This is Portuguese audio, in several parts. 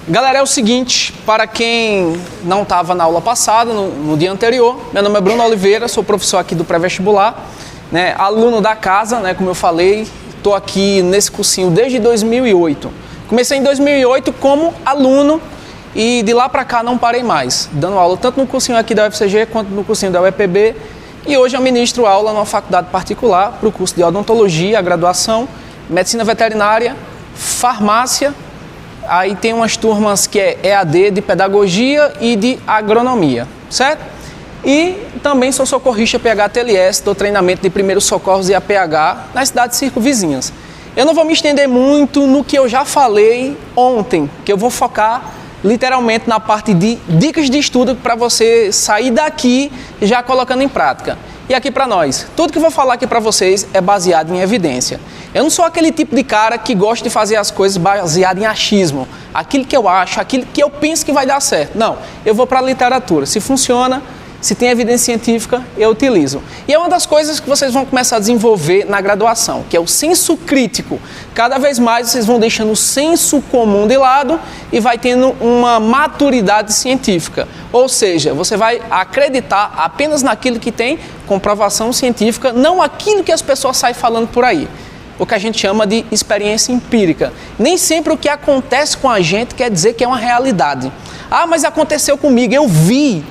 Galera, é o seguinte, para quem não estava na aula passada, no dia anterior, meu nome é Bruno Oliveira, sou professor aqui do pré-vestibular, né, aluno da casa, né, como eu falei, estou aqui nesse cursinho desde 2008. Comecei em 2008 como aluno e de lá para cá não parei mais, dando aula tanto no cursinho aqui da UFCG quanto no cursinho da UEPB, e hoje eu ministro aula numa faculdade particular para o curso de odontologia, graduação, medicina veterinária, farmácia. Aí tem umas turmas que é EAD de pedagogia e de agronomia, certo? E também sou socorrista PH-TLS, dou treinamento de primeiros socorros e APH nas cidades circunvizinhas. Eu não vou me estender muito no que eu já falei ontem, que eu vou focar literalmente na parte de dicas de estudo para você sair daqui já colocando em prática. E aqui para nós, tudo que eu vou falar aqui para vocês é baseado em evidência. Eu não sou aquele tipo de cara que gosta de fazer as coisas baseado em achismo. Aquilo que eu acho, aquilo que eu penso que vai dar certo. Não, eu vou para a literatura. Se funciona, se tem evidência científica, eu utilizo. E é uma das coisas que vocês vão começar a desenvolver na graduação, que é o senso crítico. Cada vez mais vocês vão deixando o senso comum de lado e vai tendo uma maturidade científica. Ou seja, você vai acreditar apenas naquilo que tem comprovação científica, não aquilo que as pessoas saem falando por aí. O que a gente chama de experiência empírica. Nem sempre o que acontece com a gente quer dizer que é uma realidade. Ah, mas aconteceu comigo, eu vi.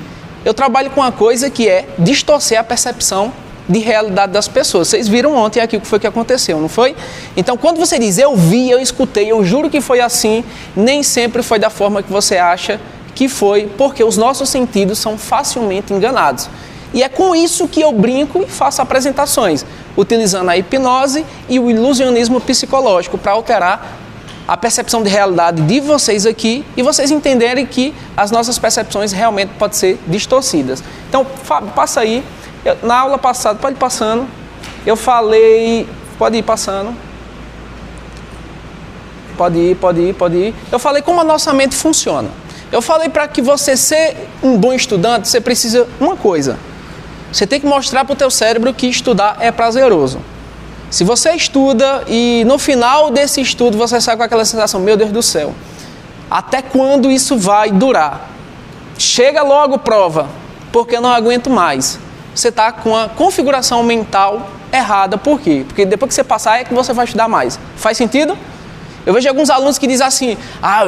Eu trabalho com uma coisa que é distorcer a percepção de realidade das pessoas. Vocês viram ontem aqui o que foi que aconteceu, não foi? Então, quando você diz eu vi, eu escutei, eu juro que foi assim, nem sempre foi da forma que você acha que foi, porque os nossos sentidos são facilmente enganados. E é com isso que eu brinco e faço apresentações, utilizando a hipnose e o ilusionismo psicológico para alterar a percepção de realidade de vocês aqui e vocês entenderem que as nossas percepções realmente podem ser distorcidas. Então, Fábio, passa aí. Na aula passada, pode ir passando, eu falei... Pode ir passando. Pode ir. Eu falei como a nossa mente funciona. Eu falei para que você ser um bom estudante, você precisa uma coisa. Você tem que mostrar para o teu cérebro que estudar é prazeroso. Se você estuda e no final desse estudo você sai com aquela sensação, meu Deus do céu, até quando isso vai durar? Chega logo prova, porque eu não aguento mais. Você está com a configuração mental errada. Por quê? Porque depois que você passar é que você vai estudar mais. Faz sentido? Eu vejo alguns alunos que dizem assim,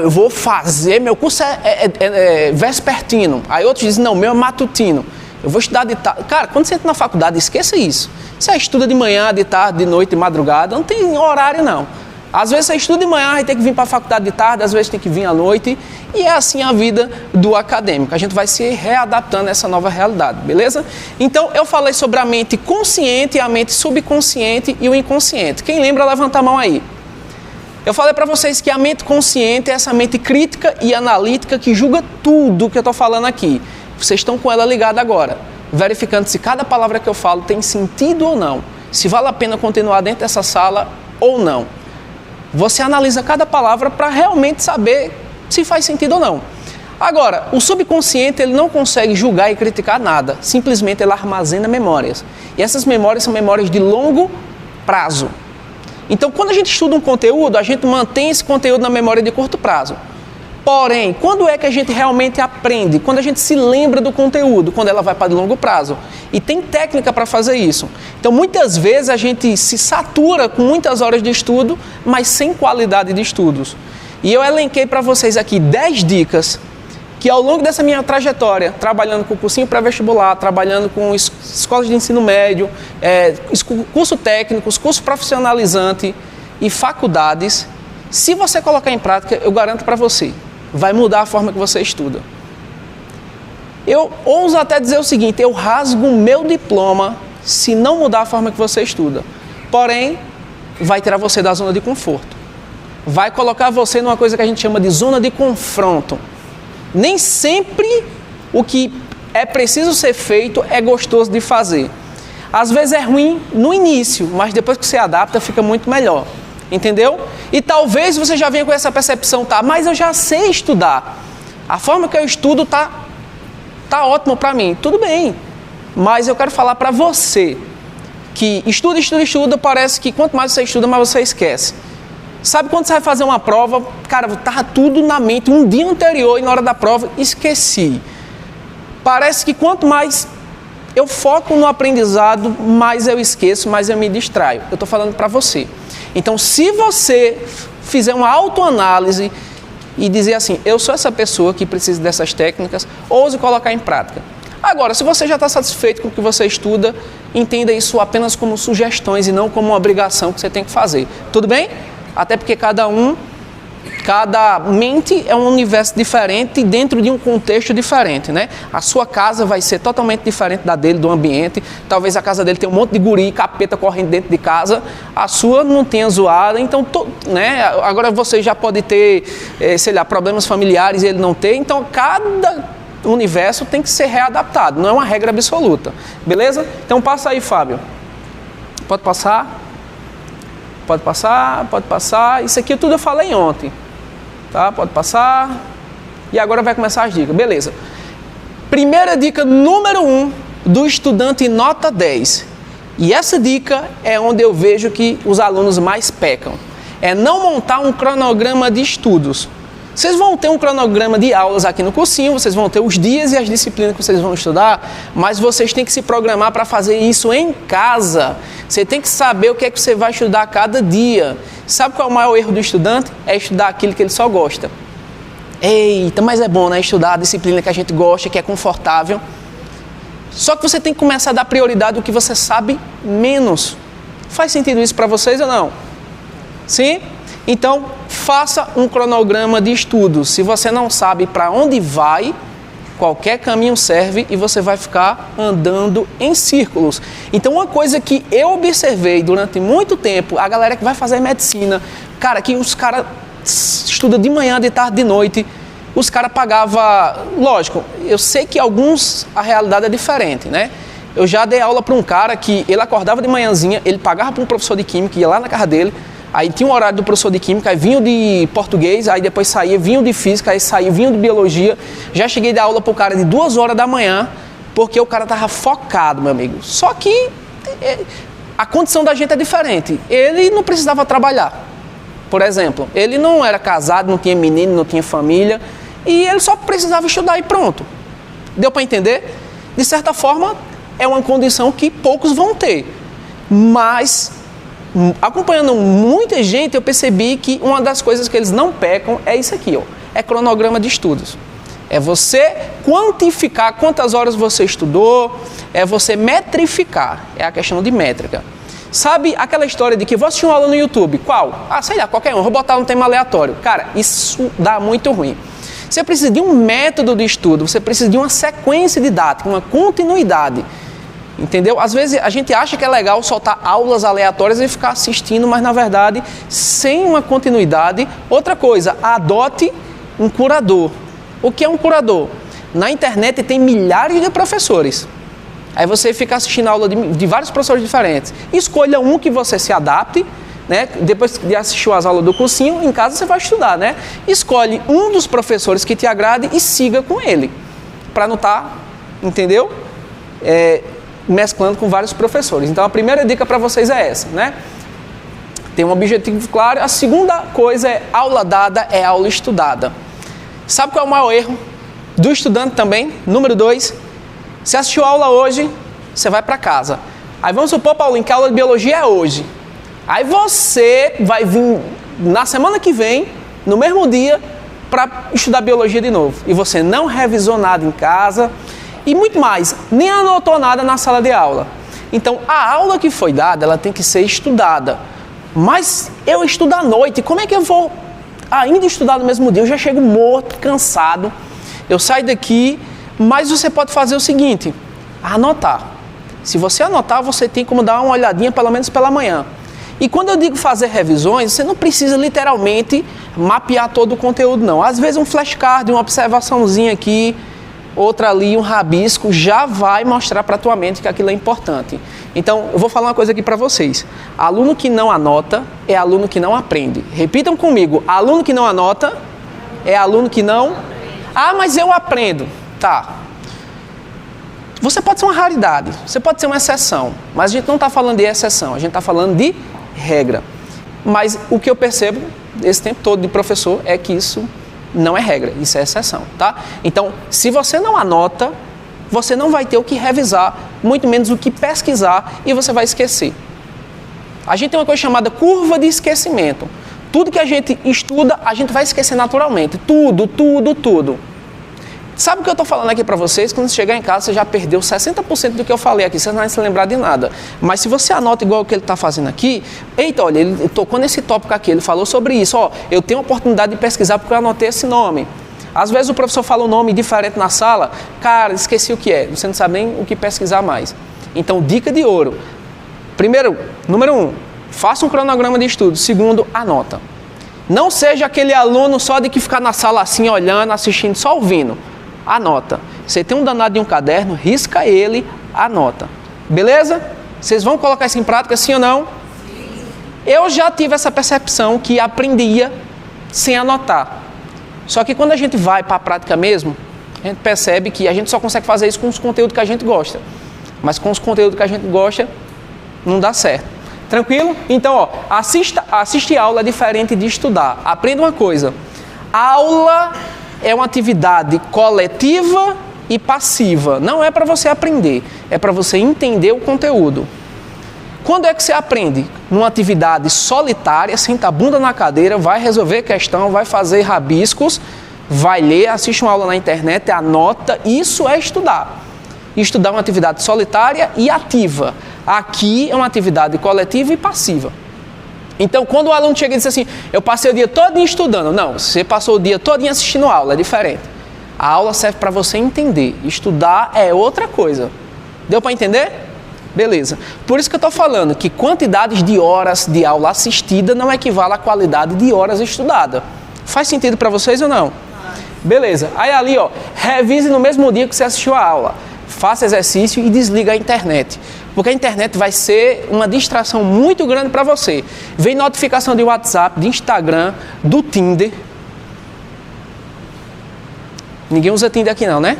eu vou fazer, meu curso é vespertino. Aí outros dizem, não, meu é matutino. Eu vou estudar de tarde. Cara, quando você entra na faculdade, esqueça isso. Você estuda de manhã, de tarde, de noite, de madrugada, não tem horário não. Às vezes você estuda de manhã e tem que vir para a faculdade de tarde, às vezes tem que vir à noite. E é assim a vida do acadêmico. A gente vai se readaptando a essa nova realidade, beleza? Então eu falei sobre a mente consciente, a mente subconsciente e o inconsciente. Quem lembra, levanta a mão aí. Eu falei para vocês que a mente consciente é essa mente crítica e analítica que julga tudo que eu estou falando aqui. Vocês estão com ela ligada agora, verificando se cada palavra que eu falo tem sentido ou não, se vale a pena continuar dentro dessa sala ou não. Você analisa cada palavra para realmente saber se faz sentido ou não. Agora, o subconsciente ele não consegue julgar e criticar nada, simplesmente ele armazena memórias. E essas memórias são memórias de longo prazo. Então, quando a gente estuda um conteúdo, a gente mantém esse conteúdo na memória de curto prazo. Porém, quando é que a gente realmente aprende? Quando a gente se lembra do conteúdo, quando ela vai para de longo prazo. E tem técnica para fazer isso. Então, muitas vezes a gente se satura com muitas horas de estudo, mas sem qualidade de estudos. E eu elenquei para vocês aqui 10 dicas que ao longo dessa minha trajetória, trabalhando com cursinho pré-vestibular, trabalhando com escolas de ensino médio, curso técnicos, curso profissionalizante e faculdades, se você colocar em prática, eu garanto para você, vai mudar a forma que você estuda. Eu ouso até dizer o seguinte, eu rasgo o meu diploma se não mudar a forma que você estuda. Porém, vai tirar você da zona de conforto. Vai colocar você numa coisa que a gente chama de zona de confronto. Nem sempre o que é preciso ser feito é gostoso de fazer. Às vezes é ruim no início, mas depois que você adapta, fica muito melhor. Entendeu? E talvez você já venha com essa percepção, mas eu já sei estudar. A forma que eu estudo tá ótimo para mim. Tudo bem. Mas eu quero falar para você que estuda, parece que quanto mais você estuda, mais você esquece. Sabe quando você vai fazer uma prova, cara, estava tudo na mente um dia anterior e na hora da prova esqueci. Parece que quanto mais eu foco no aprendizado, mais eu esqueço, mais eu me distraio. Eu estou falando para você. Então, se você fizer uma autoanálise e dizer assim, eu sou essa pessoa que precisa dessas técnicas, ouse colocar em prática. Agora, se você já está satisfeito com o que você estuda, entenda isso apenas como sugestões e não como uma obrigação que você tem que fazer. Tudo bem? Até porque cada mente é um universo diferente dentro de um contexto diferente, né? A sua casa vai ser totalmente diferente da dele, do ambiente. Talvez a casa dele tenha um monte de guri, capeta correndo dentro de casa. A sua não tenha zoada. Então, né? Agora você já pode ter, sei lá, problemas familiares e ele não ter. Então, cada universo tem que ser readaptado. Não é uma regra absoluta. Beleza? Então, passa aí, Fábio. Pode passar? Pode passar, pode passar. Isso aqui tudo eu falei ontem. Tá? Pode passar. E agora vai começar as dicas. Beleza. Primeira dica número 1 do estudante nota 10. E essa dica é onde eu vejo que os alunos mais pecam. É não montar um cronograma de estudos. Vocês vão ter um cronograma de aulas aqui no cursinho, vocês vão ter os dias e as disciplinas que vocês vão estudar, mas vocês têm que se programar para fazer isso em casa. Você tem que saber o que é que você vai estudar a cada dia. Sabe qual é o maior erro do estudante? É estudar aquilo que ele só gosta. Eita, mas é bom, né? Estudar a disciplina que a gente gosta, que é confortável. Só que você tem que começar a dar prioridade ao que você sabe menos. Faz sentido isso para vocês ou não? Sim? Então, faça um cronograma de estudos. Se você não sabe para onde vai, qualquer caminho serve e você vai ficar andando em círculos. Então, uma coisa que eu observei durante muito tempo, a galera que vai fazer medicina, cara, que os caras estudam de manhã, de tarde, de noite, os caras pagavam, lógico, eu sei que alguns a realidade é diferente, né? Eu já dei aula para um cara que ele acordava de manhãzinha, ele pagava para um professor de química, ia lá na casa dele, aí tinha um horário do professor de química, aí vinha de português, aí depois saía, vinha de física, aí saía, vinha de biologia. Já cheguei a dar aula para o cara de 2 horas da manhã, porque o cara estava focado, meu amigo. Só que a condição da gente é diferente. Ele não precisava trabalhar, por exemplo. Ele não era casado, não tinha menino, não tinha família, e ele só precisava estudar e pronto. Deu para entender? De certa forma, é uma condição que poucos vão ter, mas acompanhando muita gente, eu percebi que uma das coisas que eles não pecam é isso aqui, ó, é cronograma de estudos. É você quantificar quantas horas você estudou, é você metrificar, é a questão de métrica. Sabe aquela história de que vou assistir uma aula no YouTube? Qual? Ah, sei lá, qualquer um, vou botar um tema aleatório. Cara, isso dá muito ruim. Você precisa de um método de estudo, você precisa de uma sequência didática, uma continuidade. Entendeu? Às vezes a gente acha que é legal soltar aulas aleatórias e ficar assistindo, mas na verdade, sem uma continuidade. Outra coisa, adote um curador. O que é um curador? Na internet tem milhares de professores. Aí você fica assistindo a aula de vários professores diferentes. Escolha um que você se adapte, né? Depois de assistir as aulas do cursinho, em casa você vai estudar, né? Escolhe um dos professores que te agrade e siga com ele. Para não estar, entendeu? Mesclando com vários professores. Então a primeira dica para vocês é essa, né? Tem um objetivo claro. A segunda coisa é aula dada é aula estudada. Sabe qual é o maior erro do estudante também? Número 2, você assistiu a aula hoje, você vai para casa. Aí vamos supor, Paulinho, que a aula de biologia é hoje. Aí você vai vir na semana que vem, no mesmo dia, para estudar biologia de novo. E você não revisou nada em casa. E muito mais, nem anotou nada na sala de aula. Então, a aula que foi dada, ela tem que ser estudada. Mas eu estudo à noite, como é que eu vou ainda estudar no mesmo dia? Eu já chego morto, cansado, eu saio daqui, mas você pode fazer o seguinte, anotar. Se você anotar, você tem como dar uma olhadinha, pelo menos pela manhã. E quando eu digo fazer revisões, você não precisa literalmente mapear todo o conteúdo, não. Às vezes um flashcard, uma observaçãozinha aqui, outra ali, um rabisco, já vai mostrar para a tua mente que aquilo é importante. Então, eu vou falar uma coisa aqui para vocês. Aluno que não anota é aluno que não aprende. Repitam comigo. Aluno que não anota é aluno que não... Ah, mas eu aprendo. Tá. Você pode ser uma raridade, você pode ser uma exceção, mas a gente não está falando de exceção, a gente está falando de regra. Mas o que eu percebo esse tempo todo de professor é que isso não é regra, isso é exceção, tá? Então, se você não anota, você não vai ter o que revisar, muito menos o que pesquisar, e você vai esquecer. A gente tem uma coisa chamada curva de esquecimento. Tudo que a gente estuda, a gente vai esquecer naturalmente. Tudo. Sabe o que eu estou falando aqui para vocês? Quando você chegar em casa, você já perdeu 60% do que eu falei aqui, você não vai se lembrar de nada. Mas se você anota igual o que ele está fazendo aqui, eita, olha, ele tocou nesse tópico aqui, ele falou sobre isso, ó, eu tenho a oportunidade de pesquisar porque eu anotei esse nome. Às vezes o professor fala um nome diferente na sala, cara, esqueci o que é, você não sabe nem o que pesquisar mais. Então, dica de ouro. Primeiro, número 1, faça um cronograma de estudo. Segundo, anota. Não seja aquele aluno só de que ficar na sala assim, olhando, assistindo, só ouvindo. Anota. Você tem um danado de um caderno, risca ele, anota. Beleza? Vocês vão colocar isso em prática, sim ou não? Sim. Eu já tive essa percepção que aprendia sem anotar. Só que quando a gente vai para a prática mesmo, a gente percebe que a gente só consegue fazer isso com os conteúdos que a gente gosta. Mas com os conteúdos que a gente gosta, não dá certo. Tranquilo? Então, ó, assistir aula é diferente de estudar. Aprenda uma coisa. Aula é uma atividade coletiva e passiva. Não é para você aprender, é para você entender o conteúdo. Quando é que você aprende? Numa atividade solitária, senta a bunda na cadeira, vai resolver questão, vai fazer rabiscos, vai ler, assiste uma aula na internet, anota. Isso é estudar. Estudar é uma atividade solitária e ativa. Aqui é uma atividade coletiva e passiva. Então, quando o aluno chega e diz assim, eu passei o dia todo estudando. Não, você passou o dia todo assistindo aula, é diferente. A aula serve para você entender. Estudar é outra coisa. Deu para entender? Beleza. Por isso que eu estou falando que quantidades de horas de aula assistida não equivale à qualidade de horas estudadas. Faz sentido para vocês ou não? Beleza. Aí ali, ó, revise no mesmo dia que você assistiu a aula. Faça exercício e desliga a internet. Porque a internet vai ser uma distração muito grande para você. Vem notificação de WhatsApp, de Instagram, do Tinder. Ninguém usa Tinder aqui não, né?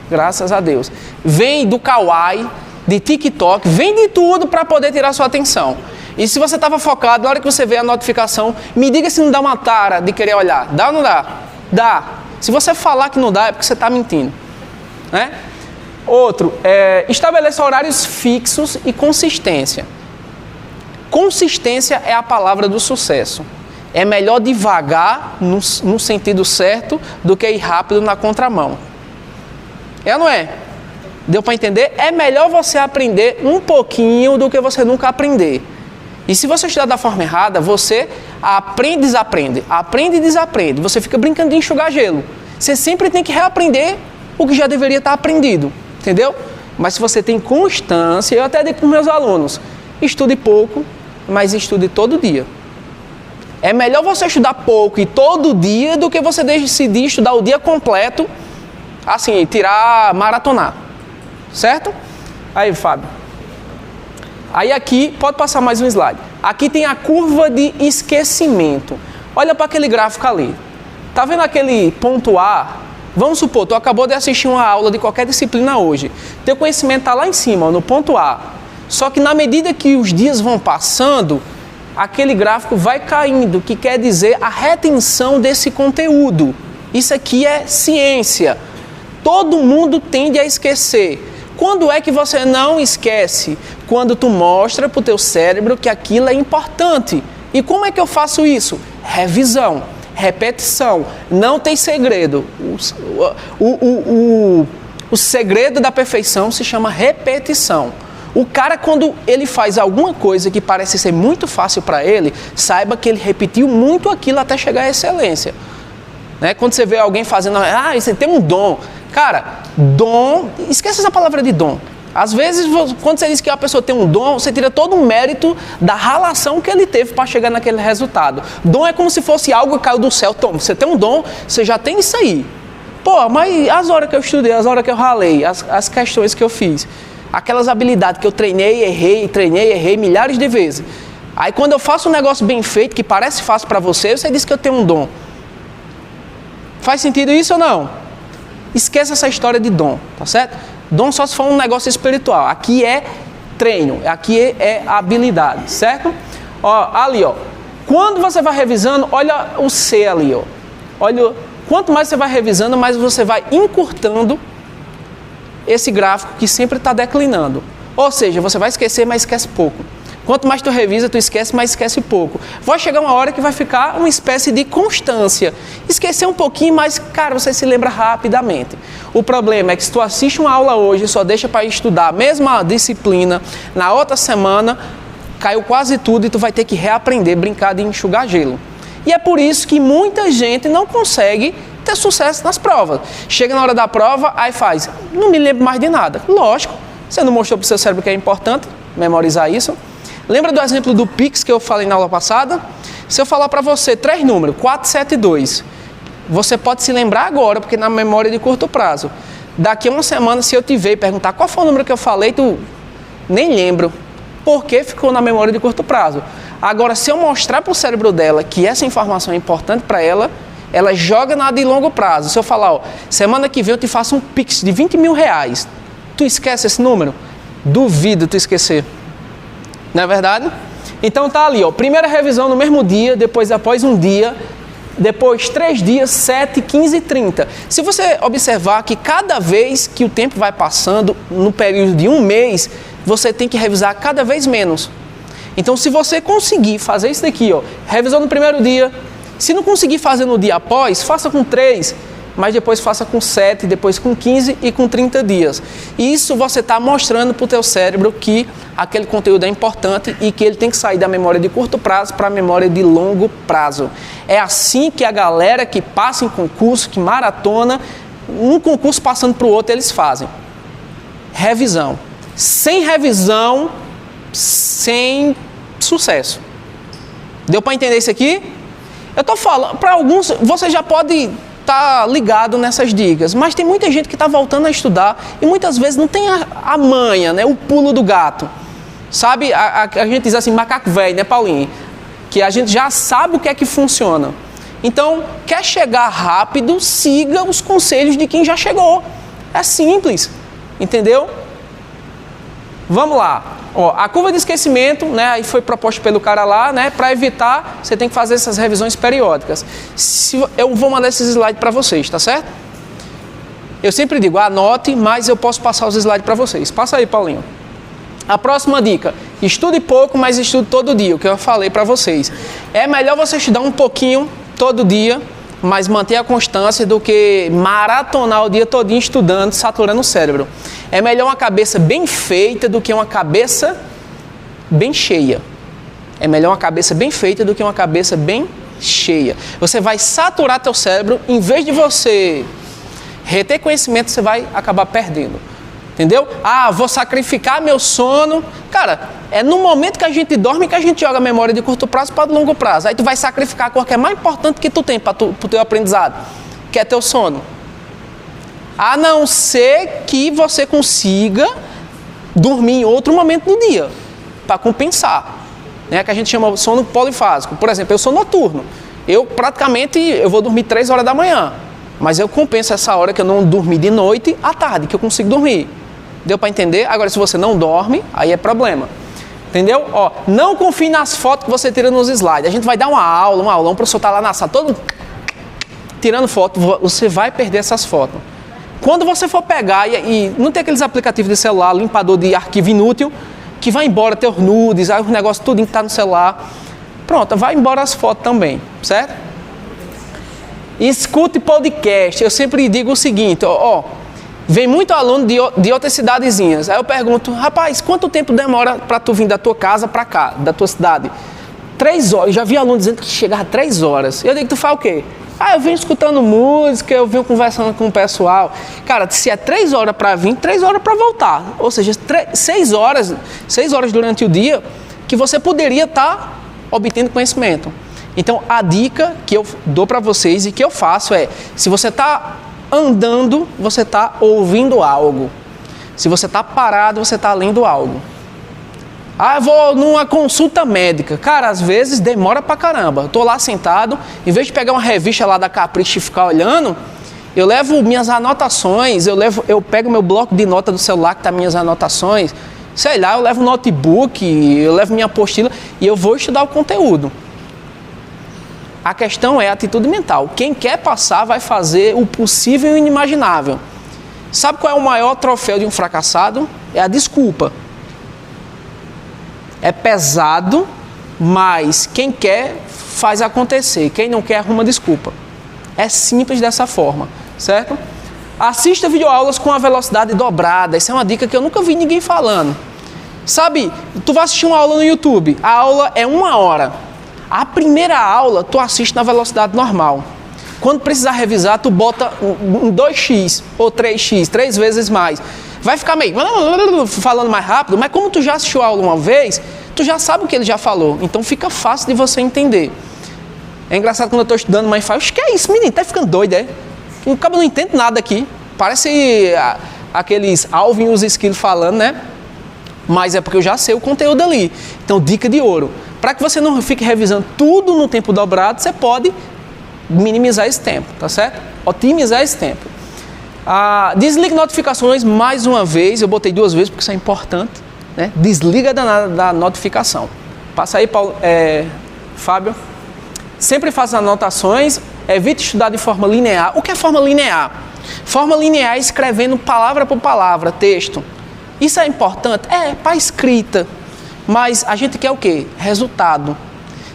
Graças a Deus. Vem do Kawaii, de TikTok, vem de tudo para poder tirar sua atenção. E se você estava focado, na hora que você vê a notificação, me diga se não dá uma tara de querer olhar. Dá ou não dá? Dá. Se você falar que não dá, é porque você está mentindo. Né? Outro, estabeleça horários fixos e consistência. Consistência é a palavra do sucesso. É melhor devagar no sentido certo do que ir rápido na contramão. É ou não é? Deu para entender? É melhor você aprender um pouquinho do que você nunca aprender. E se você estudar da forma errada, você aprende e desaprende. Aprende e desaprende. Você fica brincando de enxugar gelo. Você sempre tem que reaprender o que já deveria estar aprendido. Entendeu? Mas se você tem constância, eu até digo para os meus alunos, estude pouco, mas estude todo dia. É melhor você estudar pouco e todo dia do que você decidir estudar o dia completo, assim, maratonar. Certo? Aí, Fábio. Aí aqui, pode passar mais um slide. Aqui tem a curva de esquecimento. Olha para aquele gráfico ali. Tá vendo aquele ponto A? Vamos supor, tu acabou de assistir uma aula de qualquer disciplina hoje. Teu conhecimento está lá em cima, no ponto A. Só que na medida que os dias vão passando, aquele gráfico vai caindo, que quer dizer a retenção desse conteúdo. Isso aqui é ciência. Todo mundo tende a esquecer. Quando é que você não esquece? Quando tu mostra para o teu cérebro que aquilo é importante. E como é que eu faço isso? Revisão. Repetição, não tem segredo. O segredo da perfeição se chama repetição. O cara, quando ele faz alguma coisa que parece ser muito fácil para ele, saiba que ele repetiu muito aquilo até chegar à excelência. Né? Quando você vê alguém fazendo, você tem um dom. Cara, dom, esquece essa palavra de dom. Às vezes, quando você diz que a pessoa tem um dom, você tira todo o mérito da ralação que ele teve para chegar naquele resultado. Dom é como se fosse algo que caiu do céu. Tom, você tem um dom, você já tem isso aí. Pô, mas as horas que eu estudei, as horas que eu ralei, as questões que eu fiz, aquelas habilidades que eu treinei, errei milhares de vezes. Aí quando eu faço um negócio bem feito, que parece fácil para você, você diz que eu tenho um dom. Faz sentido isso ou não? Esqueça essa história de dom, tá certo? Dom só se for um negócio espiritual. Aqui é treino, aqui é habilidade, certo? Ó, ali, ó. Quando você vai revisando, olha o C ali, ó. Olha, quanto mais você vai revisando, mais você vai encurtando esse gráfico que sempre está declinando. Ou seja, você vai esquecer, mas esquece pouco. Quanto mais tu revisa, tu esquece, mas esquece pouco. Vai chegar uma hora que vai ficar uma espécie de constância. Esquecer um pouquinho, mas, cara, você se lembra rapidamente. O problema é que se tu assiste uma aula hoje e só deixa para estudar a mesma disciplina, na outra semana, caiu quase tudo e tu vai ter que reaprender, brincar de enxugar gelo. E é por isso que muita gente não consegue ter sucesso nas provas. Chega na hora da prova, aí faz, não me lembro mais de nada. Lógico, você não mostrou para o seu cérebro que é importante memorizar isso. Lembra do exemplo do Pix que eu falei na aula passada? Se eu falar para você 3 números, 472, você pode se lembrar agora, porque na memória de curto prazo. Daqui a uma semana, se eu te ver e perguntar qual foi o número que eu falei, tu nem lembro, porque ficou na memória de curto prazo. Agora, se eu mostrar para o cérebro dela que essa informação é importante para ela, ela joga na de longo prazo. Se eu falar, ó, semana que vem eu te faço um Pix de 20 mil reais, tu esquece esse número? Duvido tu esquecer. Não é verdade? Então tá ali, ó, primeira revisão no mesmo dia, depois após um dia, depois 3 dias, 7, 15 e 30. Se você observar que cada vez que o tempo vai passando, no período de um mês, você tem que revisar cada vez menos. Então se você conseguir fazer isso daqui, ó, revisou no primeiro dia, se não conseguir fazer no dia após, faça com 3, mas depois faça com 7, depois com 15 e com 30 dias. Isso você está mostrando para o teu cérebro que aquele conteúdo é importante e que ele tem que sair da memória de curto prazo para a memória de longo prazo. É assim que a galera que passa em concurso, que maratona, um concurso passando para o outro, eles fazem. Revisão. Sem revisão, sem sucesso. Deu para entender isso aqui? Eu estou falando, para alguns, você já pode tá ligado nessas dicas, mas tem muita gente que está voltando a estudar e muitas vezes não tem a manha, né, o pulo do gato. Sabe, a gente diz assim, macaco velho, né, Paulinho? Que a gente já sabe o que é que funciona. Então, quer chegar rápido, siga os conselhos de quem já chegou. É simples, entendeu? Vamos lá. Ó, a curva de esquecimento, né, aí foi proposta pelo cara lá, né, para evitar, você tem que fazer essas revisões periódicas. Eu vou mandar esses slides para vocês, tá certo? Eu sempre digo, anote, mas eu posso passar os slides para vocês. Passa aí, Paulinho. A próxima dica, estude pouco, mas estude todo dia, o que eu falei para vocês. É melhor você estudar um pouquinho todo dia, mas manter a constância do que maratonar o dia todinho estudando, saturando o cérebro. É melhor uma cabeça bem feita do que uma cabeça bem cheia. É melhor uma cabeça bem feita do que uma cabeça bem cheia. Você vai saturar teu cérebro, em vez de você reter conhecimento, você vai acabar perdendo. Entendeu? Ah, vou sacrificar meu sono. Cara, é no momento que a gente dorme que a gente joga a memória de curto prazo para longo prazo. Aí tu vai sacrificar a coisa que é mais importante que tu tem para o teu aprendizado, que é teu sono. A não ser que você consiga dormir em outro momento do dia, para compensar. Né? Que a gente chama sono polifásico. Por exemplo, eu sou noturno. Eu vou dormir 3 horas da manhã. Mas eu compenso essa hora que eu não dormi de noite, à tarde, que eu consigo dormir. Deu para entender? Agora, se você não dorme, aí é problema. Entendeu? Ó, não confie nas fotos que você tira nos slides. A gente vai dar uma aula, o professor está lá na sala, todo mundo tirando foto, você vai perder essas fotos. Quando você for pegar e não tem aqueles aplicativos de celular, limpador de arquivo inútil, que vai embora teus nudes, aí o negócio tudo que está no celular. Pronto, vai embora as fotos também, certo? Escute podcast. Eu sempre digo o seguinte, ó, vem muito aluno de outras cidadezinhas. Aí eu pergunto, rapaz, quanto tempo demora para tu vir da tua casa para cá, da tua cidade? 3 horas. Eu já vi aluno dizendo que chegava 3 horas. Eu digo, tu faz o quê? Ah, eu venho escutando música, eu venho conversando com o pessoal. Cara, se é 3 horas para vir, 3 horas para voltar. Ou seja, 6 horas durante o dia que você poderia estar obtendo conhecimento. Então, a dica que eu dou para vocês e que eu faço é, se você está andando, você está ouvindo algo. Se você está parado, você está lendo algo. Ah, eu vou numa consulta médica. Cara, às vezes demora pra caramba. Eu tô lá sentado, em vez de pegar uma revista lá da Capricho e ficar olhando, eu levo minhas anotações, eu pego meu bloco de nota do celular que tá minhas anotações, sei lá, eu levo um notebook, eu levo minha apostila e eu vou estudar o conteúdo. A questão é a atitude mental. Quem quer passar vai fazer o possível e o inimaginável. Sabe qual é o maior troféu de um fracassado? É a desculpa. É pesado, mas quem quer faz acontecer. Quem não quer arruma desculpa. É simples dessa forma, certo? Assista videoaulas com a velocidade dobrada. Essa é uma dica que eu nunca vi ninguém falando. Sabe, tu vai assistir uma aula no YouTube. A aula é 1 hora. A primeira aula tu assiste na velocidade normal. Quando precisar revisar, tu bota um 2x ou 3x, 3 vezes mais. Vai ficar meio falando mais rápido, mas como tu já assistiu a aula uma vez, tu já sabe o que ele já falou. Então fica fácil de você entender. É engraçado quando eu estou estudando, mãe fala, que é isso, menino? Tá ficando doido, é? O cara não entende nada aqui. Parece aqueles Alvin e os esquilos falando, né? Mas é porque eu já sei o conteúdo ali. Então, dica de ouro. Para que você não fique revisando tudo no tempo dobrado, você pode minimizar esse tempo, tá certo? Otimizar esse tempo. Desligue notificações mais uma vez. Eu botei 2 vezes porque isso é importante, né? Desliga da notificação. Passa aí, Paulo, Fábio. Sempre faça anotações. Evite estudar de forma linear. O que é forma linear? Forma linear é escrevendo palavra por palavra, texto. Isso é importante? É, para escrita. Mas a gente quer o quê? Resultado.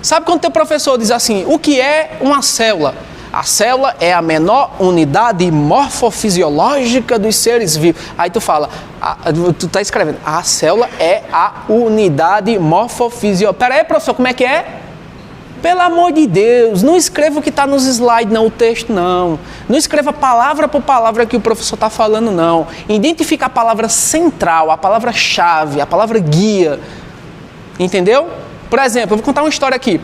Sabe quando teu professor diz assim, o que é uma célula? A célula é a menor unidade morfofisiológica dos seres vivos. Aí tu fala, tu está escrevendo, a célula é a unidade morfofisiológica. Pera aí, professor, como é que é? Pelo amor de Deus, não escreva o que está nos slides, não, o texto, não. Não escreva palavra por palavra que o professor está falando, não. Identifica a palavra central, a palavra-chave, a palavra guia. Entendeu? Por exemplo, eu vou contar uma história aqui.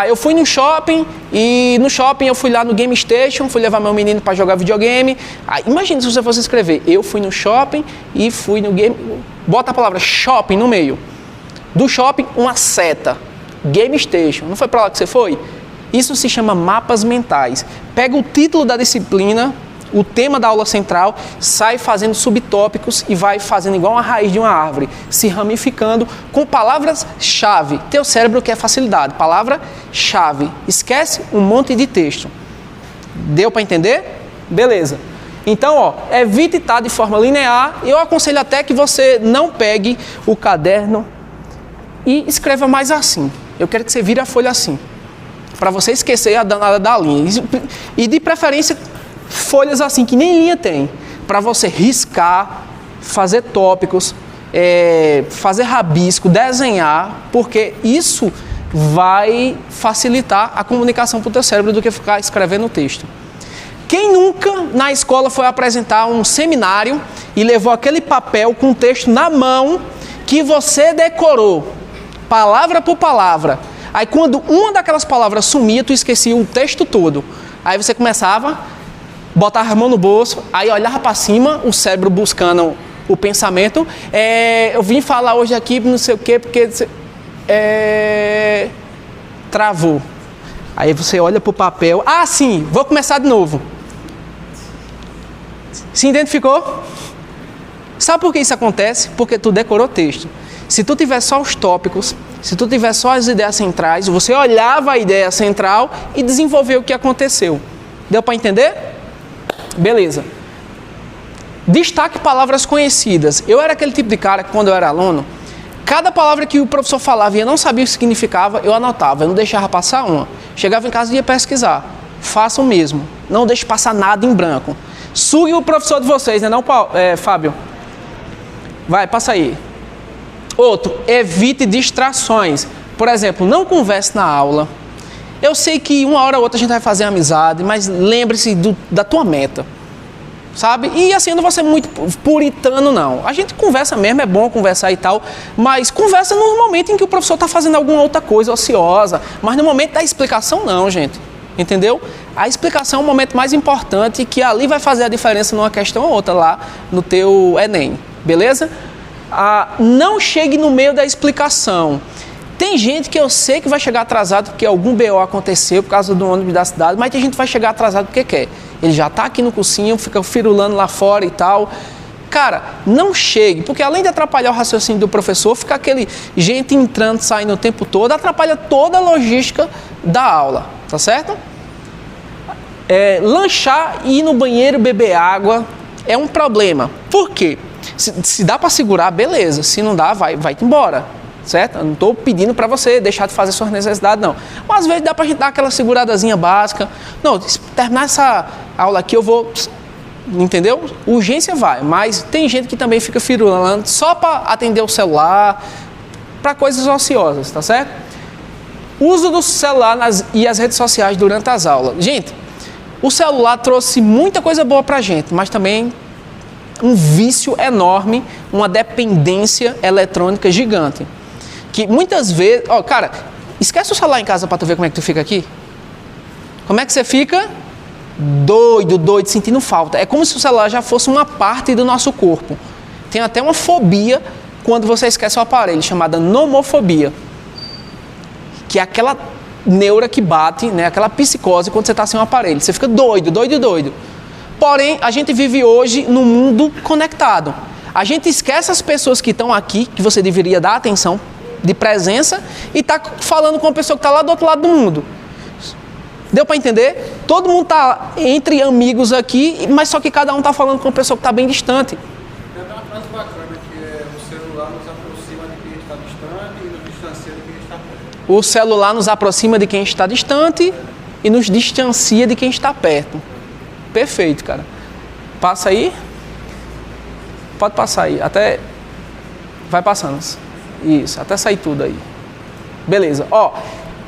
Eu fui no shopping e no shopping eu fui lá no Game Station, fui levar meu menino para jogar videogame. Imagina se você fosse escrever, eu fui no shopping e fui no game... Bota a palavra shopping no meio. Do shopping, uma seta. Game Station, não foi para lá que você foi? Isso se chama mapas mentais. Pega o título da disciplina, o tema da aula central, sai fazendo subtópicos e vai fazendo igual uma raiz de uma árvore, se ramificando com palavras-chave. Teu cérebro quer facilidade, palavra-chave. Esquece um monte de texto. Deu para entender? Beleza. Então, evite estar de forma linear. Eu aconselho até que você não pegue o caderno e escreva mais assim. Eu quero que você vire a folha assim, para você esquecer a danada da linha. E de preferência, folhas assim, que nem linha tem, para você riscar, fazer tópicos, fazer rabisco, desenhar, porque isso vai facilitar a comunicação para o teu cérebro do que ficar escrevendo o texto. Quem nunca na escola foi apresentar um seminário e levou aquele papel com o texto na mão que você decorou, palavra por palavra. Aí quando uma daquelas palavras sumia, tu esquecia o texto todo. Aí você começava, botava a mão no bolso, aí olhava para cima, o cérebro buscando o pensamento. Eu vim falar hoje aqui, não sei o quê, porque travou. Aí você olha para o papel. Sim, vou começar de novo. Se identificou? Sabe por que isso acontece? Porque tu decorou o texto. Se tu tiver só os tópicos, se tu tiver só as ideias centrais, você olhava a ideia central e desenvolveu o que aconteceu. Deu para entender? Beleza. Destaque palavras conhecidas. Eu era aquele tipo de cara que quando eu era aluno, cada palavra que o professor falava e eu não sabia o que significava, eu anotava, eu não deixava passar uma. Chegava em casa e ia pesquisar. Faça o mesmo. Não deixe passar nada em branco. Sugue o professor de vocês, né não, Fábio? Vai, passa aí. Outro, evite distrações. Por exemplo, não converse na aula. Eu sei que uma hora ou outra a gente vai fazer amizade, mas lembre-se da tua meta, sabe? E assim, eu não vou ser muito puritano, não. A gente conversa mesmo, é bom conversar e tal, mas conversa no momento em que o professor está fazendo alguma outra coisa ociosa, mas no momento da explicação não, gente. Entendeu? A explicação é o momento mais importante, que ali vai fazer a diferença numa questão ou outra lá no teu Enem, beleza? Não chegue no meio da explicação. Tem gente que eu sei que vai chegar atrasado porque algum BO aconteceu por causa do ônibus da cidade, mas tem gente que vai chegar atrasado porque quer. Ele já está aqui no cursinho, fica firulando lá fora e tal. Cara, não chegue, porque além de atrapalhar o raciocínio do professor, fica aquele gente entrando, saindo o tempo todo, atrapalha toda a logística da aula. tá certo? Lanchar e ir no banheiro beber água é um problema. Por quê? Se dá para segurar, beleza. Se não dá, vai-te embora, certo? Eu não estou pedindo para você deixar de fazer suas necessidades, não. Mas às vezes dá para a gente dar aquela seguradazinha básica. Não, se terminar essa aula aqui eu vou... Entendeu? Urgência vai, mas tem gente que também fica firulando só para atender o celular, para coisas ociosas, tá certo? Uso do celular e as redes sociais durante as aulas. Gente, o celular trouxe muita coisa boa pra gente, mas também um vício enorme, uma dependência eletrônica gigante. Que muitas vezes... cara, esquece o celular em casa pra tu ver como é que tu fica aqui. Como é que você fica? Doido, sentindo falta. É como se o celular já fosse uma parte do nosso corpo. Tem até uma fobia quando você esquece o aparelho, chamada nomofobia. Que é aquela neura que bate, né? Aquela psicose quando você está sem um aparelho. Você fica doido. Porém, a gente vive hoje num mundo conectado. A gente esquece as pessoas que estão aqui, que você deveria dar atenção, de presença, e está falando com uma pessoa que está lá do outro lado do mundo. Deu para entender? Todo mundo está entre amigos aqui, mas só que cada um está falando com uma pessoa que está bem distante. Tem uma frase bacana que é: o celular nos aproxima de quem está distante e nos distancia de quem está perto. O celular nos aproxima de quem está distante e nos distancia de quem está perto. Perfeito, cara. Passa aí. Pode passar aí. Até... Vai passando. Isso, até sair tudo aí. Beleza.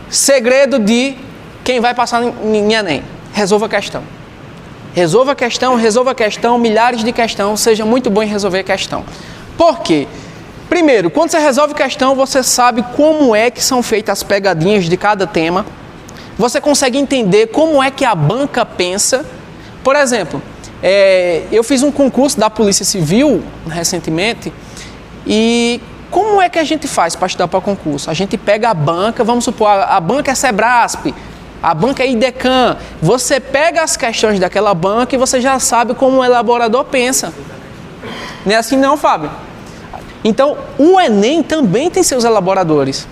Segredo de quem vai passar em Enem. Resolva a questão. Resolva a questão, milhares de questões. Seja muito bom em resolver a questão. Por quê? Primeiro, quando você resolve questão, você sabe como é que são feitas as pegadinhas de cada tema. Você consegue entender como é que a banca pensa. Por exemplo, eu fiz um concurso da Polícia Civil recentemente e como é que a gente faz para estudar para o concurso? A gente pega a banca, vamos supor, a banca é Sebrasp, a banca é IDECAN. Você pega as questões daquela banca e você já sabe como o elaborador pensa. Não é assim não, Fábio? Então, o Enem também tem seus elaboradores.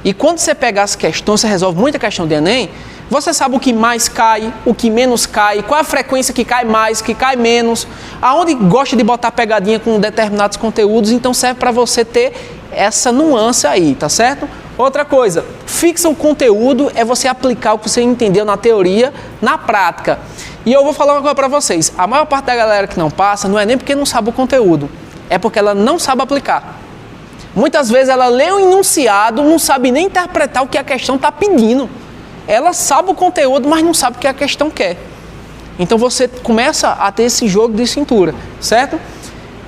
E quando você pega as questões, você resolve muita questão de Enem, você sabe o que mais cai, o que menos cai, qual a frequência que cai mais, que cai menos, aonde gosta de botar pegadinha com determinados conteúdos, então serve para você ter essa nuance aí, tá certo? Outra coisa, fixa o conteúdo, é você aplicar o que você entendeu na teoria, na prática. E eu vou falar uma coisa para vocês, a maior parte da galera que não passa, não é nem porque não sabe o conteúdo, é porque ela não sabe aplicar. Muitas vezes ela lê um enunciado, não sabe nem interpretar o que a questão está pedindo. Ela sabe o conteúdo, mas não sabe o que a questão quer. Então você começa a ter esse jogo de cintura, certo?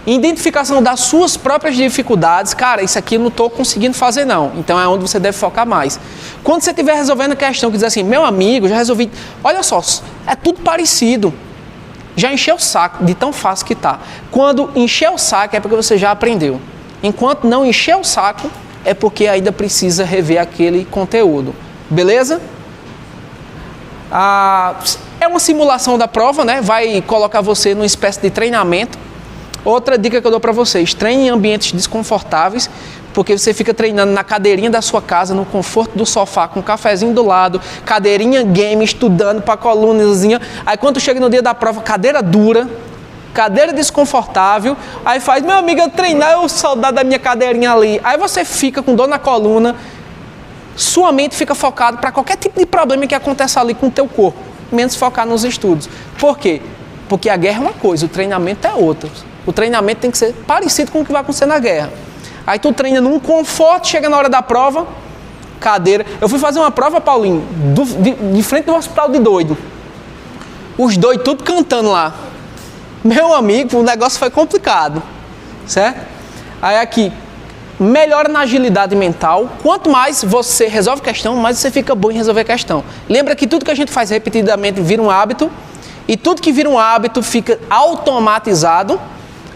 Identificação das suas próprias dificuldades. Cara, isso aqui eu não estou conseguindo fazer não. Então é onde você deve focar mais. Quando você estiver resolvendo a questão que diz assim, meu amigo, já resolvi. Olha só, é tudo parecido. Já encheu o saco de tão fácil que tá. Quando encher o saco é porque você já aprendeu. Enquanto não encher o saco, é porque ainda precisa rever aquele conteúdo. Beleza? É uma simulação da prova, né? Vai colocar você numa espécie de treinamento. Outra dica que eu dou para vocês, treine em ambientes desconfortáveis, porque você fica treinando na cadeirinha da sua casa, no conforto do sofá, com um cafezinho do lado, cadeirinha game, estudando para a colunazinha. Aí quando chega no dia da prova, cadeira dura, cadeira desconfortável, aí faz, meu amigo, eu treinar, eu saudade da minha cadeirinha ali. Aí você fica com dor na coluna, sua mente fica focada para qualquer tipo de problema que aconteça ali com o teu corpo, menos focar nos estudos. Por quê? Porque a guerra é uma coisa, o treinamento é outra. O treinamento tem que ser parecido com o que vai acontecer na guerra. Aí tu treina num conforto, chega na hora da prova, cadeira. Eu fui fazer uma prova, Paulinho, de frente do hospital de doido. Os doidos tudo cantando lá. Meu amigo, o negócio foi complicado, certo? Aí aqui, melhora na agilidade mental. Quanto mais você resolve questão, mais você fica bom em resolver questão. Lembra que tudo que a gente faz repetidamente vira um hábito, e tudo que vira um hábito fica automatizado.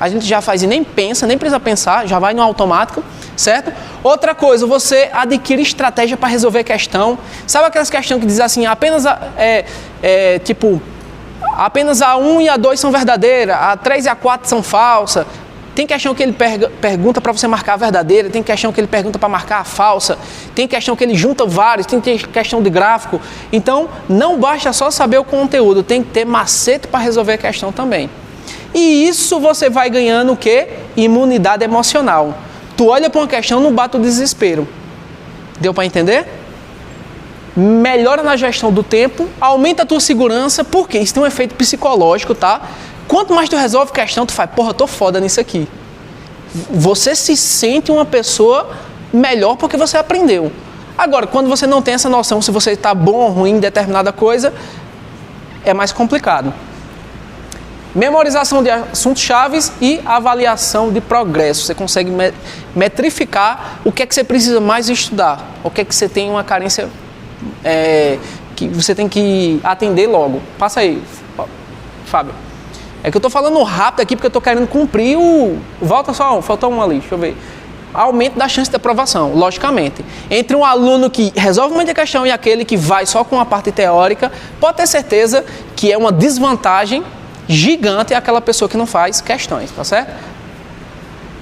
A gente já faz e nem pensa, nem precisa pensar, já vai no automático, certo? Outra coisa, você adquire estratégia para resolver questão. Sabe aquelas questões que dizem assim, apenas apenas a 1 e a 2 são verdadeiras, a 3 e a 4 são falsas. Tem questão que ele pergunta para você marcar a verdadeira, tem questão que ele pergunta para marcar a falsa, tem questão que ele junta vários, tem questão de gráfico. Então, não basta só saber o conteúdo, tem que ter macete para resolver a questão também. E isso você vai ganhando o quê? Imunidade emocional. Tu olha para uma questão, não bate o desespero. Deu para entender? Melhora na gestão do tempo, aumenta a tua segurança, porque isso tem um efeito psicológico, tá? Quanto mais tu resolve questão, tu faz, porra, eu tô foda nisso aqui. Você se sente uma pessoa melhor porque você aprendeu. Agora, quando você não tem essa noção se você está bom ou ruim em determinada coisa, é mais complicado. Memorização de assuntos chaves e avaliação de progresso. Você consegue metrificar o que é que você precisa mais estudar, o que é que você tem uma carência que você tem que atender logo. Passa aí, Fábio. É que eu estou falando rápido aqui porque eu estou querendo cumprir o... Volta só, faltou um ali, deixa eu ver. Aumento da chance de aprovação, logicamente. Entre um aluno que resolve muita questão e aquele que vai só com a parte teórica, pode ter certeza que é uma desvantagem gigante aquela pessoa que não faz questões, tá certo?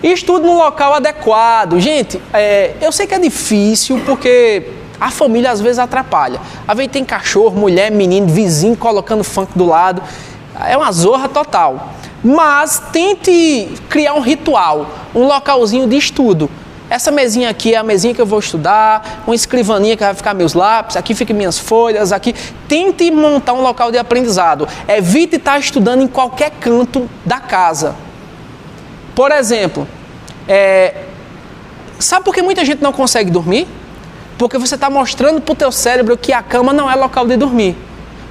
Estudo no local adequado. Gente, eu sei que é difícil porque a família às vezes atrapalha. Às vezes tem cachorro, mulher, menino, vizinho colocando funk do lado. É uma zorra total. Mas tente criar um ritual, um localzinho de estudo. Essa mesinha aqui é a mesinha que eu vou estudar, uma escrivaninha que vai ficar meus lápis, aqui ficam minhas folhas, aqui. Tente montar um local de aprendizado. Evite estar estudando em qualquer canto da casa. Por exemplo, sabe por que muita gente não consegue dormir? Porque você está mostrando para o teu cérebro que a cama não é local de dormir.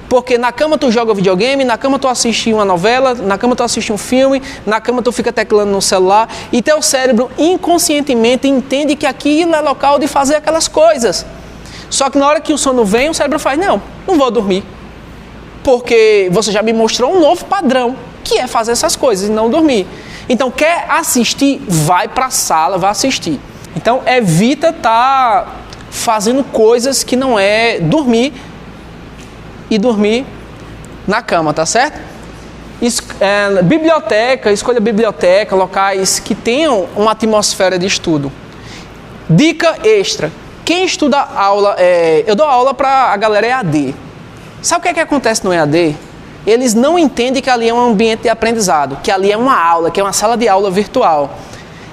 Porque na cama tu joga videogame, na cama tu assiste uma novela, na cama tu assiste um filme, na cama tu fica teclando no celular e teu cérebro inconscientemente entende que aquilo é local de fazer aquelas coisas. Só que na hora que o sono vem, o cérebro faz, não vou dormir. Porque você já me mostrou um novo padrão, que é fazer essas coisas e não dormir. Então quer assistir, vai para a sala, vai assistir. Então evita estar fazendo coisas que não é dormir, e dormir na cama, tá certo? Biblioteca, escolha biblioteca, locais que tenham uma atmosfera de estudo. Dica extra, quem estuda aula, eu dou aula para a galera EAD. Sabe o que acontece no EAD? Eles não entendem que ali é um ambiente de aprendizado, que ali é uma aula, que é uma sala de aula virtual.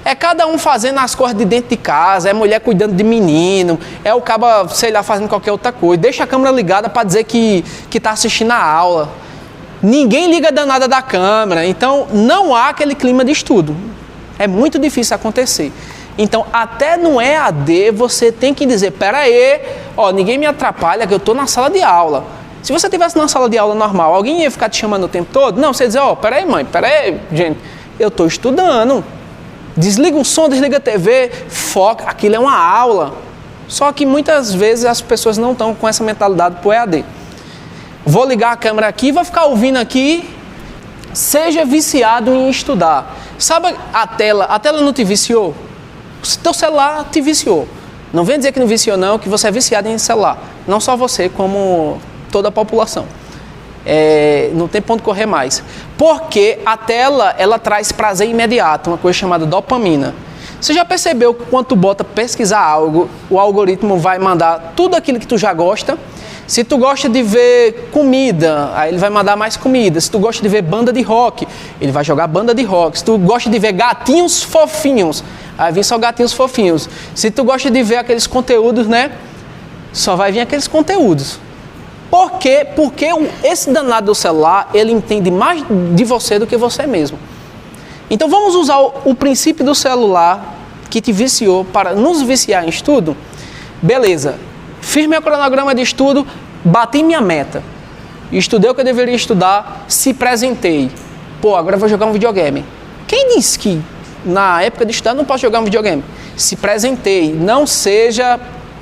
É cada um fazendo as coisas de dentro de casa, é mulher cuidando de menino, é o caba, sei lá, fazendo qualquer outra coisa. Deixa a câmera ligada para dizer que está assistindo a aula. Ninguém liga danada da câmera, então não há aquele clima de estudo. É muito difícil acontecer. Então, até no EAD, você tem que dizer, peraí, ninguém me atrapalha, que eu estou na sala de aula. Se você estivesse na sala de aula normal, alguém ia ficar te chamando o tempo todo? Não, você ia dizer, peraí mãe, peraí, gente, eu estou estudando. Desliga o som, desliga a TV, foca, aquilo é uma aula. Só que muitas vezes as pessoas não estão com essa mentalidade para o EAD. Vou ligar a câmera aqui, vou ficar ouvindo aqui. Seja viciado em estudar. Sabe a tela não te viciou? O teu celular te viciou. Não vem dizer que não viciou não, que você é viciado em celular. Não só você, como toda a população. Não tem ponto de correr mais. Porque a tela, ela traz prazer imediato, uma coisa chamada dopamina. Você já percebeu que quando tu bota pesquisar algo, o algoritmo vai mandar tudo aquilo que tu já gosta? Se tu gosta de ver comida, aí ele vai mandar mais comida. Se tu gosta de ver banda de rock, ele vai jogar banda de rock. Se tu gosta de ver gatinhos fofinhos, aí vem só gatinhos fofinhos. Se tu gosta de ver aqueles conteúdos, né? Só vai vir aqueles conteúdos. Por quê? Porque esse danado do celular, ele entende mais de você do que você mesmo. Então vamos usar o princípio do celular que te viciou para nos viciar em estudo? Beleza, fiz meu cronograma de estudo, bati minha meta. Estudei o que eu deveria estudar, se presentei. Agora eu vou jogar um videogame. Quem disse que na época de estudar não posso jogar um videogame? Se presentei, não seja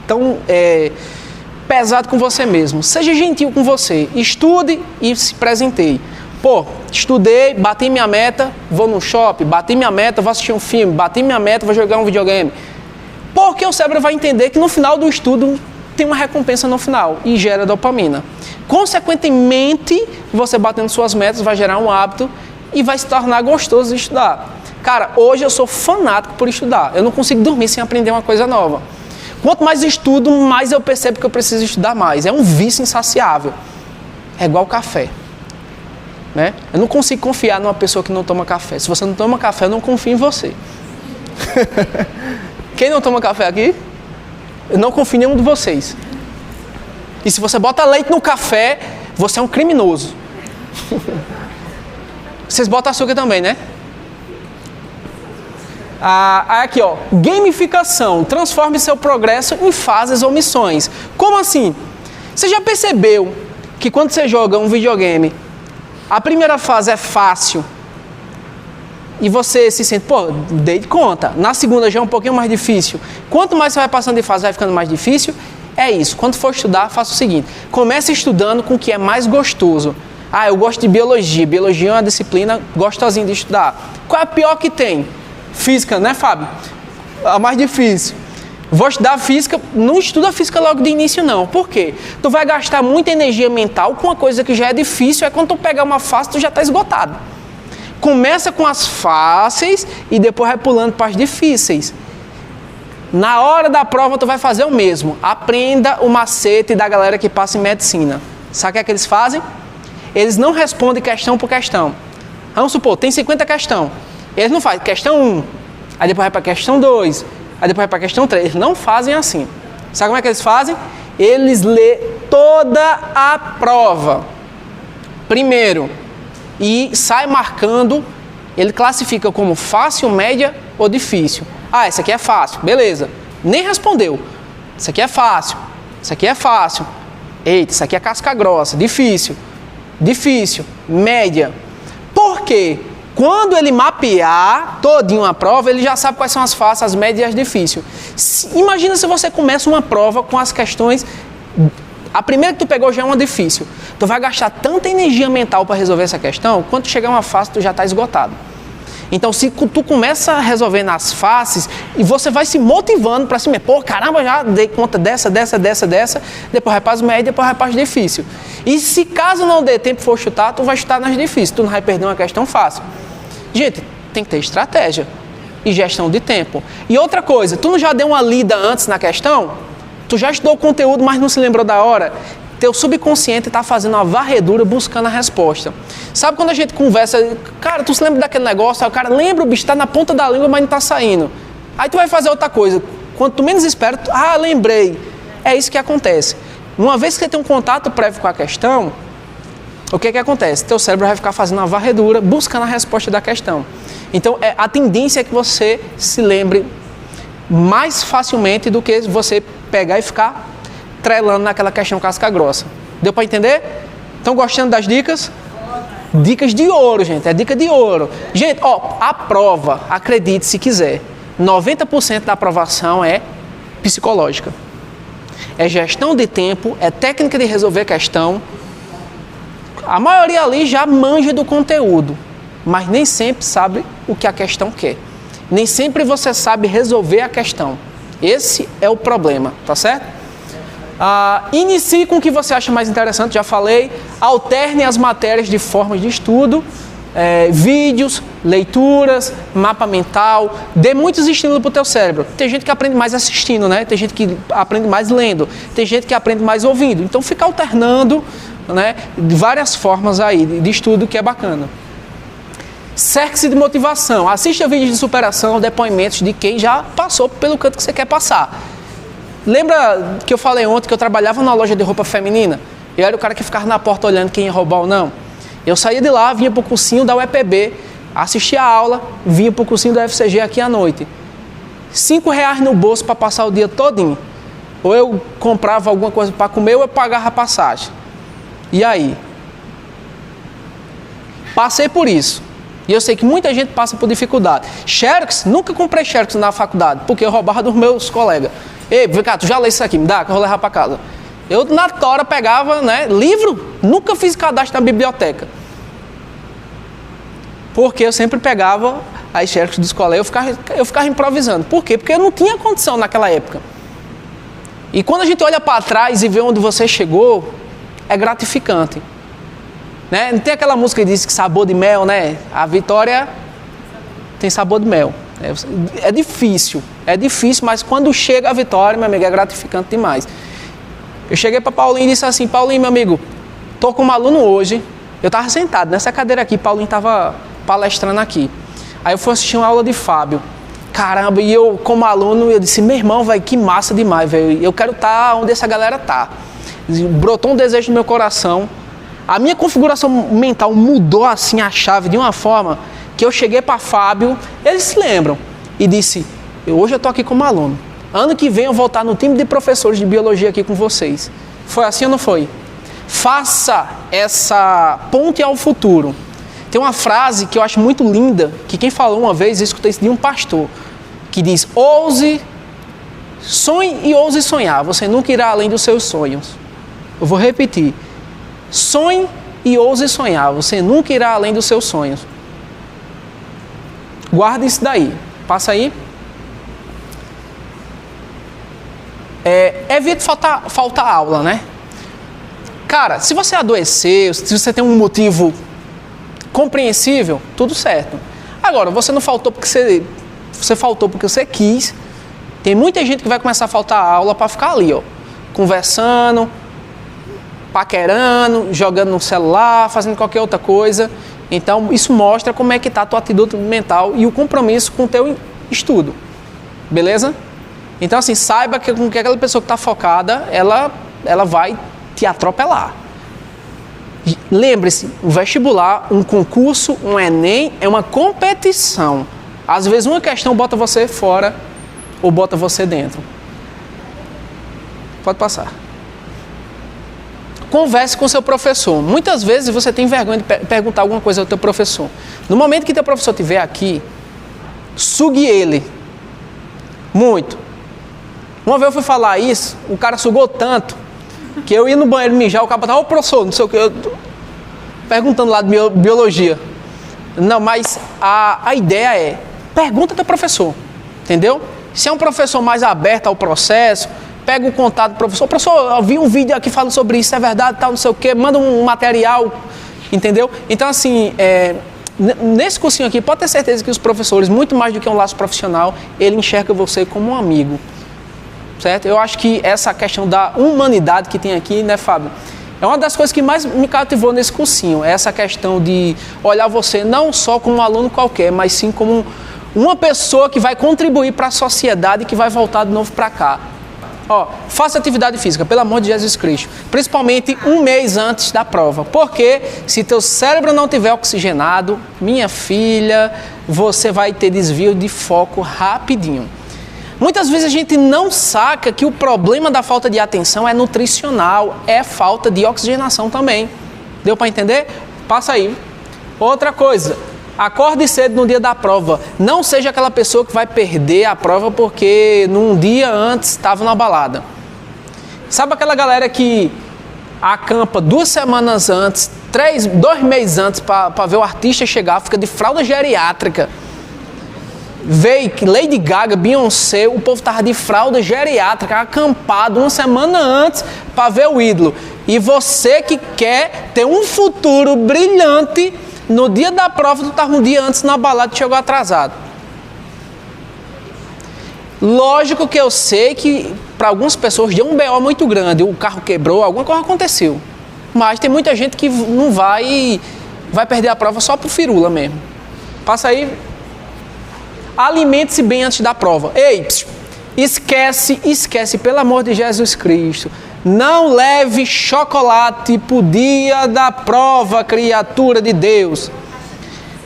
tão... pesado com você mesmo, seja gentil com você, estude e se presenteie. Estudei, bati minha meta, vou no shopping, bati minha meta, vou assistir um filme, bati minha meta, vou jogar um videogame. Porque o cérebro vai entender que no final do estudo tem uma recompensa no final e gera dopamina. Consequentemente, você batendo suas metas vai gerar um hábito e vai se tornar gostoso de estudar. Cara, hoje eu sou fanático por estudar. Eu não consigo dormir sem aprender uma coisa nova. Quanto mais estudo, mais eu percebo que eu preciso estudar mais. É um vício insaciável. É igual café. Né? Eu não consigo confiar numa pessoa que não toma café. Se você não toma café, eu não confio em você. Quem não toma café aqui? Eu não confio em nenhum de vocês. E se você bota leite no café, você é um criminoso. Vocês botam açúcar também, né? Aqui, ó. Gamificação. Transforme seu progresso em fases ou missões. Como assim? Você já percebeu que quando você joga um videogame, a primeira fase é fácil e você se sente, pô, dei de conta. Na segunda já é um pouquinho mais difícil. Quanto mais você vai passando de fase, vai ficando mais difícil. É isso. Quando for estudar, faça o seguinte. Comece estudando com o que é mais gostoso. Eu gosto de biologia. Biologia é uma disciplina gostosinha de estudar. Qual é a pior que tem? Física, né, Fábio? A mais difícil. Vou estudar física. Não estuda física logo de início, não. Por quê? Tu vai gastar muita energia mental com uma coisa que já é difícil. É quando tu pegar uma fácil, tu já está esgotado. Começa com as fáceis e depois vai pulando para as difíceis. Na hora da prova, tu vai fazer o mesmo. Aprenda o macete da galera que passa em medicina. Sabe o que é que eles fazem? Eles não respondem questão por questão. Vamos supor, tem 50 questões. Eles não fazem questão 1, aí depois vai para questão 2, aí depois vai para questão 3. Eles não fazem assim. Sabe como é que eles fazem? Eles lêem toda a prova primeiro e sai marcando. Ele classifica como fácil, média ou difícil. Essa aqui é fácil, beleza. Nem respondeu. Isso aqui é fácil, isso aqui é fácil. Eita, isso aqui é casca grossa, difícil, média. Por quê? Quando ele mapear todinho a prova, ele já sabe quais são as fáceis, as médias e as difíceis. Imagina se você começa uma prova com as questões... A primeira que tu pegou já é uma difícil. Tu vai gastar tanta energia mental para resolver essa questão, quando chegar uma fácil, tu já está esgotado. Então, se tu começa a resolver nas faces, e você vai se motivando para cima, pô, caramba, já dei conta dessa, depois vai para as médias, depois vai para as difíceis. E se caso não dê tempo for chutar, tu vai chutar nas difíceis, tu não vai perder uma questão fácil. Gente, tem que ter estratégia e gestão de tempo. E outra coisa, tu não já deu uma lida antes na questão? Tu já estudou o conteúdo, mas não se lembrou da hora? Teu subconsciente está fazendo uma varredura buscando a resposta. Sabe quando a gente conversa, cara, tu se lembra daquele negócio? Aí o cara lembra, o bicho está na ponta da língua, mas não está saindo. Aí tu vai fazer outra coisa. Quando tu menos espera, lembrei. É isso que acontece. Uma vez que você tem um contato prévio com a questão, o que acontece? Teu cérebro vai ficar fazendo uma varredura, buscando a resposta da questão. Então, a tendência é que você se lembre mais facilmente do que você pegar e ficar trelando naquela questão casca grossa. Deu para entender? Estão gostando das dicas? Dicas de ouro, gente. É dica de ouro. Gente, a prova, acredite se quiser, 90% da aprovação é psicológica. É gestão de tempo, é técnica de resolver questão. A maioria ali já manja do conteúdo, mas nem sempre sabe o que a questão quer. Nem sempre você sabe resolver a questão. Esse é o problema, tá certo? Inicie com o que você acha mais interessante, já falei. Alterne as matérias de formas de estudo, vídeos, leituras, mapa mental. Dê muitos estímulos para o teu cérebro. Tem gente que aprende mais assistindo, né? Tem gente que aprende mais lendo. Tem gente que aprende mais ouvindo. Então fica alternando, né, de várias formas aí de estudo que é bacana. Cerque-se de motivação. Assista vídeos de superação, depoimentos de quem já passou pelo canto que você quer passar. Lembra que eu falei ontem que eu trabalhava numa loja de roupa feminina? Eu era o cara que ficava na porta olhando quem ia roubar ou não. Eu saía de lá, vinha para o cursinho da UEPB, assistia a aula, vinha para o cursinho da UFCG aqui à noite. R$5 no bolso para passar o dia todinho. Ou eu comprava alguma coisa para comer ou eu pagava a passagem. E aí? Passei por isso. E eu sei que muita gente passa por dificuldade. Xerox, nunca comprei Xerox na faculdade, porque eu roubava dos meus colegas. Ei, vem cá, tu já lê isso aqui, me dá, que eu vou levar para casa. Eu na tora pegava, né, livro, nunca fiz cadastro na biblioteca. Porque eu sempre pegava as Xerox dos colegas, eu ficava improvisando. Por quê? Porque eu não tinha condição naquela época. E quando a gente olha para trás e vê onde você chegou, é gratificante. Né? Não tem aquela música que diz que sabor de mel, né? A vitória tem sabor de mel. É difícil, mas quando chega a vitória, meu amigo, é gratificante demais. Eu cheguei para Paulinho e disse assim: Paulinho, meu amigo, tô com um aluno hoje. Eu estava sentado nessa cadeira aqui, Paulinho estava palestrando aqui. Aí eu fui assistir uma aula de Fábio. Caramba, e eu como aluno, eu disse: meu irmão, velho, que massa demais, velho. Eu quero estar onde essa galera tá. Brotou um desejo no meu coração. A minha configuração mental mudou assim a chave de uma forma que eu cheguei para Fábio, eles se lembram, e disse: hoje eu estou aqui como aluno. Ano que vem eu vou estar no time de professores de biologia aqui com vocês. Foi assim ou não foi? Faça essa ponte ao futuro. Tem uma frase que eu acho muito linda, que quem falou uma vez, eu escutei isso de um pastor, que diz: sonhe e ouse sonhar, você nunca irá além dos seus sonhos. Eu vou repetir: sonhe e ouse sonhar, você nunca irá além dos seus sonhos. Guarda isso daí. Passa aí. Evite faltar aula, né? Cara, se você adoeceu, se você tem um motivo compreensível, tudo certo. Agora, você não faltou porque você faltou porque você quis. Tem muita gente que vai começar a faltar aula para ficar ali, ó, conversando, paquerando, jogando no celular, fazendo qualquer outra coisa. Então, isso mostra como é que está a tua atitude mental e o compromisso com o teu estudo. Beleza? Então, assim, saiba que com aquela pessoa que está focada, ela vai te atropelar. Lembre-se, o vestibular, um concurso, um Enem, é uma competição. Às vezes, uma questão bota você fora ou bota você dentro. Pode passar. Converse com seu professor. Muitas vezes você tem vergonha de perguntar alguma coisa ao teu professor. No momento que teu professor estiver aqui, sugue ele. Muito. Uma vez eu fui falar isso, o cara sugou tanto, que eu ia no banheiro mijar, o cara estava: ô professor, não sei o que, perguntando lá de biologia. Não, mas a ideia é, pergunta ao teu professor, entendeu? Se é um professor mais aberto ao processo, pega o contato do professor: professor, eu vi um vídeo aqui falando sobre isso, é verdade, tal, não sei o quê, manda um material, entendeu? Então, assim, nesse cursinho aqui, pode ter certeza que os professores, muito mais do que um laço profissional, ele enxerga você como um amigo, certo? Eu acho que essa questão da humanidade que tem aqui, né, Fábio, é uma das coisas que mais me cativou nesse cursinho, é essa questão de olhar você não só como um aluno qualquer, mas sim como uma pessoa que vai contribuir para a sociedade e que vai voltar de novo para cá. Ó, faça atividade física, pelo amor de Jesus Cristo. Principalmente um mês antes da prova. Porque se teu cérebro não tiver oxigenado, minha filha, você vai ter desvio de foco rapidinho. Muitas vezes a gente não saca que o problema da falta de atenção é nutricional, é falta de oxigenação também. Deu para entender? Passa aí. Outra coisa. Acorde cedo no dia da prova. Não seja aquela pessoa que vai perder a prova porque num dia antes estava na balada. Sabe aquela galera que acampa 2 semanas antes, 2 meses antes para ver o artista chegar, fica de fralda geriátrica. Veio Lady Gaga, Beyoncé, o povo estava de fralda geriátrica, acampado 1 semana antes para ver o ídolo. E você que quer ter um futuro brilhante, no dia da prova, tu estava um dia antes na balada e chegou atrasado. Lógico que eu sei que para algumas pessoas deu um BO muito grande, o carro quebrou, alguma coisa aconteceu. Mas tem muita gente que não vai perder a prova só por firula mesmo. Passa aí. Alimente-se bem antes da prova. Ei, esquece, pelo amor de Jesus Cristo. Não leve chocolate pro dia da prova, criatura de Deus.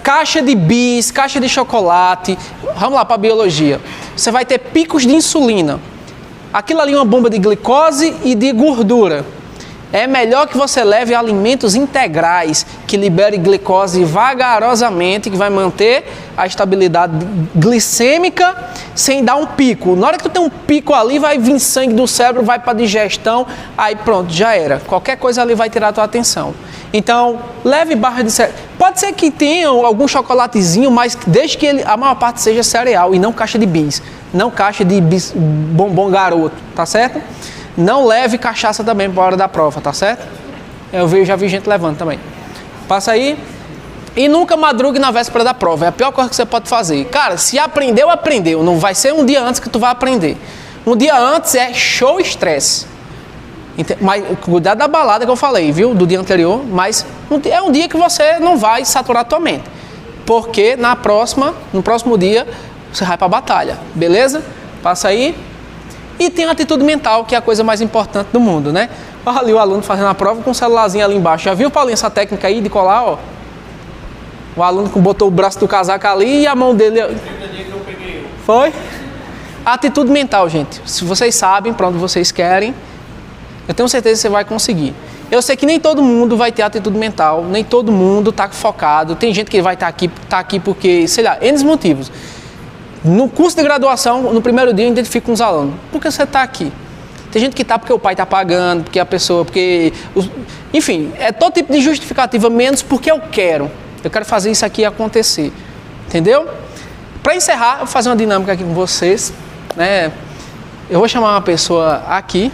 Caixa de bis, caixa de chocolate. Vamos lá para a biologia. Você vai ter picos de insulina. Aquilo ali é uma bomba de glicose e de gordura. É melhor que você leve alimentos integrais, que libere glicose vagarosamente, que vai manter a estabilidade glicêmica sem dar um pico. Na hora que tu tem um pico ali, vai vir sangue do cérebro, vai para a digestão, aí pronto, já era. Qualquer coisa ali vai tirar a tua atenção. Então, leve barra de cereal. Pode ser que tenha algum chocolatezinho, mas desde que a maior parte seja cereal e não caixa de bis. Não caixa de bis, bombom garoto, tá certo? Não leve cachaça também para a hora da prova, tá certo? Já vi gente levando também. Passa aí. E nunca madrugue na véspera da prova. É a pior coisa que você pode fazer. Cara, se aprendeu, aprendeu. Não vai ser um dia antes que tu vai aprender. Um dia antes é show estresse. Mas cuidado da balada que eu falei, viu? Do dia anterior. Mas é um dia que você não vai saturar a tua mente. Porque no próximo dia, você vai pra batalha. Beleza? Passa aí. E tem a atitude mental, que é a coisa mais importante do mundo, né? Olha ali o aluno fazendo a prova com o celularzinho ali embaixo. Já viu, Paulinho, essa técnica aí de colar, ó? O aluno botou o braço do casaco ali e a mão dele... Foi? A atitude mental, gente. Se vocês sabem para onde vocês querem, eu tenho certeza que você vai conseguir. Eu sei que nem todo mundo vai ter atitude mental, nem todo mundo está focado. Tem gente que vai estar aqui porque, sei lá, N motivos. No curso de graduação, no primeiro dia, eu identifico com os alunos. Por que você está aqui? Tem gente que está porque o pai está pagando, porque a pessoa... Enfim, é todo tipo de justificativa, menos porque eu quero. Eu quero fazer isso aqui acontecer. Entendeu? Para encerrar, eu vou fazer uma dinâmica aqui com vocês, né? Eu vou chamar uma pessoa aqui.